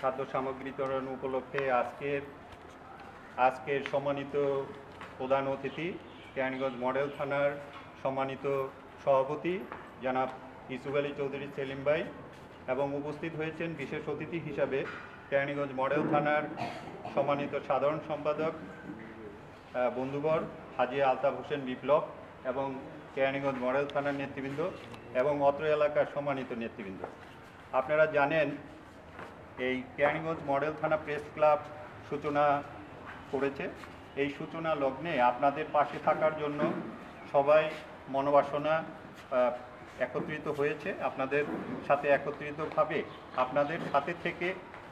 খাদ্য সামগ্রী বিতরণ উপলক্ষে আজকের সম্মানিত প্রধান অতিথি কেরানীগঞ্জ মডেল থানার সম্মানিত সভাপতি জনাব ইউসুফ আলী চৌধুরী সেলিম ভাই এবং উপস্থিত হয়েছেন বিশেষ অতিথি হিসাবে কেরানীগঞ্জ মডেল থানার সম্মানিত সাধারণ সম্পাদক বন্ধুবর হাজী আলতাফ হোসেন বিপ্লব এবং কেরানীগঞ্জ মডেল থানার নেতৃবৃন্দ এবং অত্র এলাকার সম্মানিত নেতৃবৃন্দ। আপনারা জানেন এই কেরানীগঞ্জ মডেল থানা প্রেস ক্লাব সূচনা করেছে। এই সূচনা লগ্নে আপনাদের পাশে থাকার জন্য সবাই মনোবাসনা একত্রিত হয়েছে। আপনাদের সাথে একত্রিতভাবে আপনাদের সাথে থেকে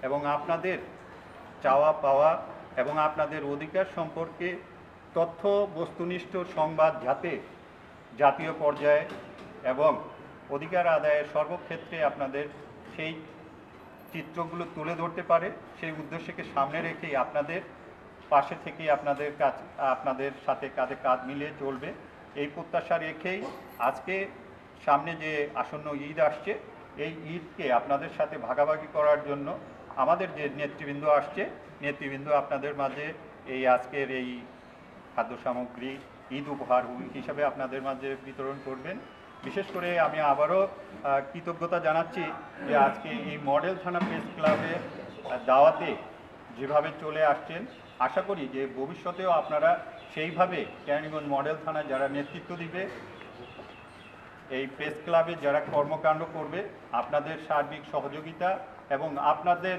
এবং আপনাদের চাওয়া পাওয়া এবং আপনাদের অধিকার সম্পর্কে তথ্য বস্তুনিষ্ঠ সংবাদ যাতে জাতীয় পর্যায়ে এবং অধিকার আদায়ের সর্বক্ষেত্রে আপনাদের সেই চিত্রগুলো তুলে ধরতে পারে, সেই উদ্দেশ্যকে সামনে রেখেই আপনাদের পাশে থেকেই আপনাদের সাথে কাঁধে কাঁধ মিলিয়ে চলবে এই প্রত্যাশা রেখেই আজকে সামনে যে আসন্ন ঈদ আসছে এই ঈদকে আপনাদের সাথে ভাগাভাগি করার জন্য আমাদের যে নেতৃবৃন্দ আসছে, নেতৃবৃন্দ আপনাদের মাঝে এই আজকের এই খাদ্য সামগ্রী ঈদ উপহার হিসাবে আপনাদের মাঝে বিতরণ করবেন। বিশেষ করে আমি আবারও কৃতজ্ঞতা জানাচ্ছি যে আজকে এই মডেল থানা প্রেস ক্লাবের দাওয়াতে যেভাবে চলে আসছেন, আশা করি যে ভবিষ্যতেও আপনারা সেইভাবে কেরানীগঞ্জ মডেল থানায় যারা নেতৃত্ব দিবে, এই প্রেস ক্লাবে যারা কর্মকাণ্ড করবে, আপনাদের সার্বিক সহযোগিতা এবং আপনাদের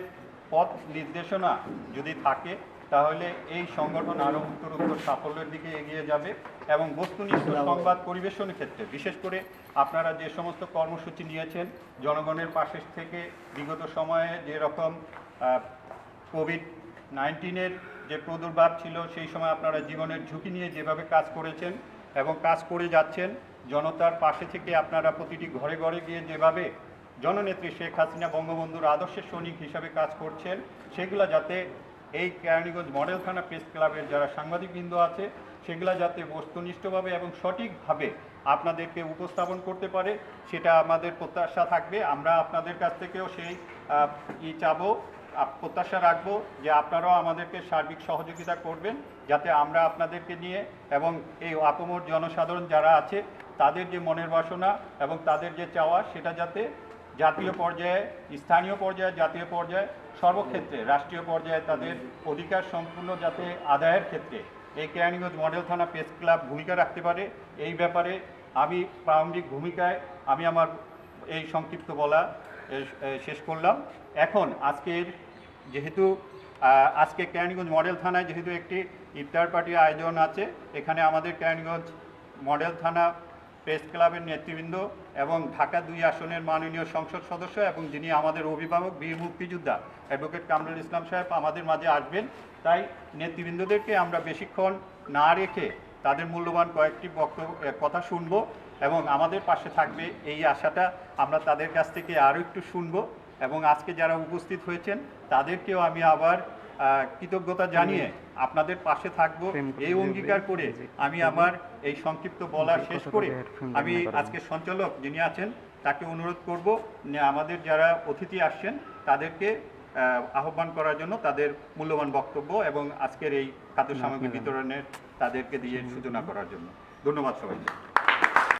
পথ নির্দেশনা যদি থাকে তাহলে এই সংগঠন আরও উত্তরোত্তর সাফল্যের দিকে এগিয়ে যাবে এবং বস্তুনিষ্ঠ সংবাদ পরিবেশনের ক্ষেত্রে বিশেষ করে আপনারা যে সমস্ত কর্মসূচি নিয়েছেন জনগণের পাশে থেকে বিগত সময়ে যেরকম কোভিড-19 যে প্রাদুর্ভাব ছিল সেই সময় আপনারা জীবনের ঝুঁকি নিয়ে যেভাবে কাজ করেছেন এবং কাজ করে যাচ্ছেন, জনতার পাশে থেকে আপনারা প্রতিটি ঘরে ঘরে গিয়ে যেভাবে জননেত্রী শেখ হাসিনা বঙ্গবন্ধুর আদর্শের সৈনিক হিসাবে কাজ করছেন, সেগুলো যাতে এই কেরানীগঞ্জ মডেল থানা প্রেস ক্লাবের যারা সাংবাদিকবৃন্দ আছে সেগুলো যাতে বস্তুনিষ্ঠভাবে এবং সঠিকভাবে আপনাদেরকে উপস্থাপন করতে পারে সেটা আমাদের প্রত্যাশা থাকবে। আমরা আপনাদের কাছ থেকেও সেই চাবো, প্রত্যাশা রাখবো যে আপনারাও আমাদেরকে সার্বিক সহযোগিতা করবেন যাতে আমরা আপনাদেরকে নিয়ে এবং এই আপামর জনসাধারণ যারা আছে তাদের যে মনের বাসনা এবং তাদের যে চাওয়া সেটা যাতে জাতীয় পর্যায়ে, স্থানীয় পর্যায়ে, জাতীয় পর্যায়ে, সর্বক্ষেত্রে রাষ্ট্রীয় পর্যায়ে তাদের অধিকার সম্পূর্ণ যাতে আদায়ের ক্ষেত্রে এই কেরানীগঞ্জ মডেল থানা প্রেস ক্লাব ভূমিকা রাখতে পারে, এই ব্যাপারে আমি প্রারম্ভিক ভূমিকায় আমি আমার এই সংক্ষিপ্ত বলা শেষ করলাম। এখন আজকে কেরানীগঞ্জ মডেল থানায় যেহেতু একটি ইফতার পার্টির আয়োজন আছে, এখানে আমাদের কেরানীগঞ্জ মডেল থানা প্রেস ক্লাবের নেতৃবৃন্দ এবং ঢাকা 2 আসনের মাননীয় সংসদ সদস্য এবং যিনি আমাদের অভিভাবক বীর মুক্তিযোদ্ধা অ্যাডভোকেট কামরুল ইসলাম সাহেব আমাদের মাঝে আসবেন। তাই নেতৃবৃন্দদেরকে আমরা বেশিক্ষণ না রেখে তাদের মূল্যবান কয়েকটি কথা শুনব এবং আমাদের পাশে থাকবে এই আশাটা আমরা তাদের কাছ থেকে আরও একটু শুনব এবং আজকে যারা উপস্থিত হয়েছেন তাদেরকেও আমি আবার কৃতজ্ঞতা জানিয়ে আপনাদের পাশে থাকব এই অঙ্গীকার করে আমি আমার এই সংক্ষিপ্ত বলা শেষ করে আমি আজকে সঞ্চালক যিনি আছেন তাকে অনুরোধ করব আমাদের যারা অতিথি আসছেন তাদেরকে আহ্বান করার জন্য তাদের মূল্যবান বক্তব্য এবং আজকের এই খাদ্য সামগ্রী বিতরণের তাদেরকে দিয়ে সূচনা করার জন্য। ধন্যবাদ সবাইকে।